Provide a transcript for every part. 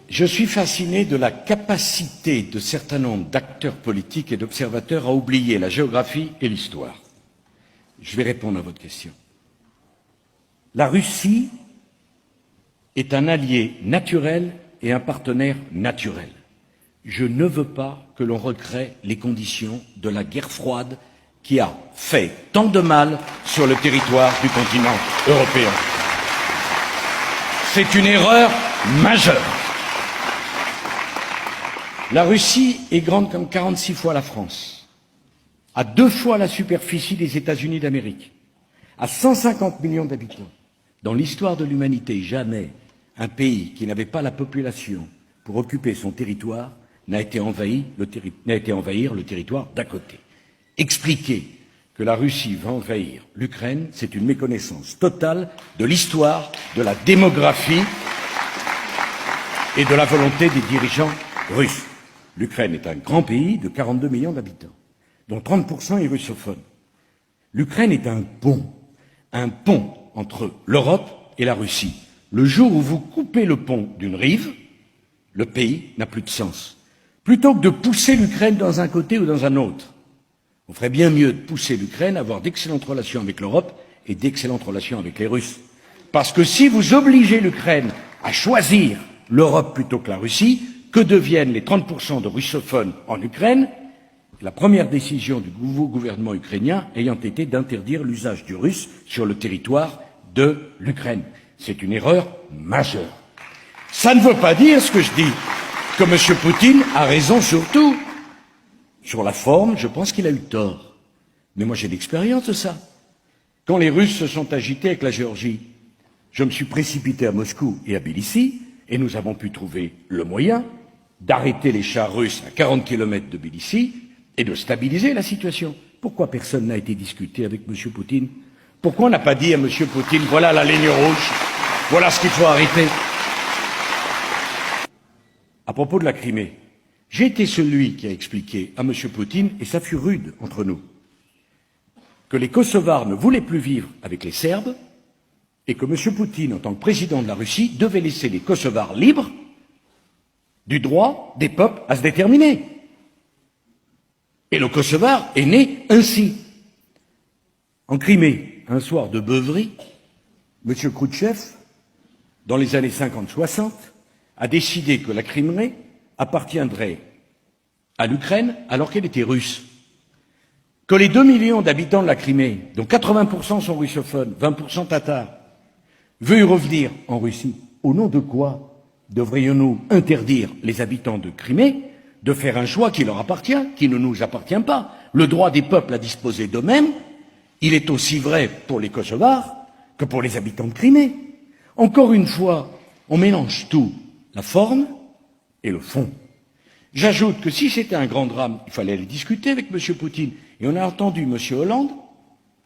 Je suis fasciné de la capacité de certains nombres d'acteurs politiques et d'observateurs à oublier la géographie et l'histoire. Je vais répondre à votre question. La Russie est un allié naturel et un partenaire naturel. Je ne veux pas que l'on recrée les conditions de la guerre froide qui a fait tant de mal sur le territoire du continent européen. C'est une erreur majeure. La Russie est grande comme 46 fois la France, à 2 fois la superficie des États-Unis d'Amérique, à 150 millions d'habitants. Dans l'histoire de l'humanité, jamais un pays qui n'avait pas la population pour occuper son territoire n'a été envahir le territoire d'à côté. Expliquer que la Russie va envahir l'Ukraine, c'est une méconnaissance totale de l'histoire, de la démographie et de la volonté des dirigeants russes. L'Ukraine est un grand pays de 42 millions d'habitants, dont 30% est russophone. L'Ukraine est un pont entre l'Europe et la Russie. Le jour où vous coupez le pont d'une rive, le pays n'a plus de sens. Plutôt que de pousser l'Ukraine dans un côté ou dans un autre, on ferait bien mieux de pousser l'Ukraine à avoir d'excellentes relations avec l'Europe et d'excellentes relations avec les Russes. Parce que si vous obligez l'Ukraine à choisir l'Europe plutôt que la Russie, que deviennent les 30% de russophones en Ukraine? La première décision du nouveau gouvernement ukrainien ayant été d'interdire l'usage du russe sur le territoire de l'Ukraine. C'est une erreur majeure. Ça ne veut pas dire, ce que je dis, que M. Poutine a raison sur tout. Sur la forme, je pense qu'il a eu tort. Mais moi, j'ai l'expérience de ça. Quand les Russes se sont agités avec la Géorgie, je me suis précipité à Moscou et à Tbilissi, et nous avons pu trouver le moyen d'arrêter les chars russes à 40 km de Tbilissi et de stabiliser la situation. Pourquoi personne n'a été discuté avec M. Poutine? Pourquoi on n'a pas dit à M. Poutine, voilà la ligne rouge, voilà ce qu'il faut arrêter? À propos de la Crimée, j'ai été celui qui a expliqué à M. Poutine, et ça fut rude entre nous, que les Kosovars ne voulaient plus vivre avec les Serbes et que M. Poutine, en tant que président de la Russie, devait laisser les Kosovars libres du droit des peuples à se déterminer. Et le Kosovar est né ainsi. En Crimée, un soir de beuverie, M. Khrouchtchev, dans les années 50-60, a décidé que la Crimée appartiendrait à l'Ukraine alors qu'elle était russe. Que les 2 millions d'habitants de la Crimée, dont 80% sont russophones, 20% tatars, veuillent revenir en Russie. Au nom de quoi devrions-nous interdire les habitants de Crimée de faire un choix qui leur appartient, qui ne nous appartient pas? Le droit des peuples à disposer d'eux-mêmes, il est aussi vrai pour les Kosovars que pour les habitants de Crimée. Encore une fois, on mélange tout, la forme et le fond. J'ajoute que si c'était un grand drame, il fallait aller discuter avec M. Poutine. Et on a entendu M. Hollande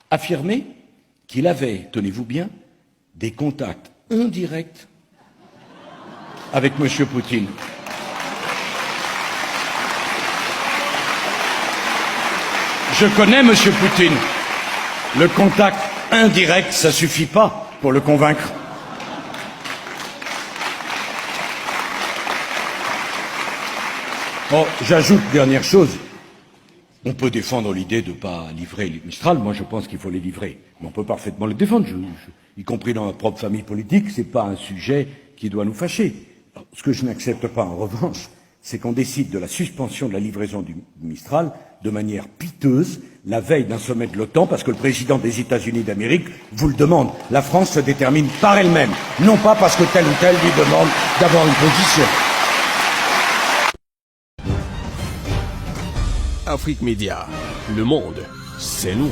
affirmer qu'il avait, tenez-vous bien, des contacts indirects avec M. Poutine. Je connais M. Poutine. Le contact indirect, ça suffit pas pour le convaincre. Bon, j'ajoute dernière chose. On peut défendre l'idée de ne pas livrer les Mistral. Moi, je pense qu'il faut les livrer. Mais on peut parfaitement les défendre, y compris dans ma propre famille politique. C'est pas un sujet qui doit nous fâcher. Alors, ce que je n'accepte pas, en revanche, c'est qu'on décide de la suspension de la livraison du Mistral de manière piteuse, la veille d'un sommet de l'OTAN, parce que le président des États-Unis d'Amérique vous le demande. La France se détermine par elle-même, non pas parce que tel ou tel lui demande d'avoir une position. Afrique Média, le monde, c'est nous.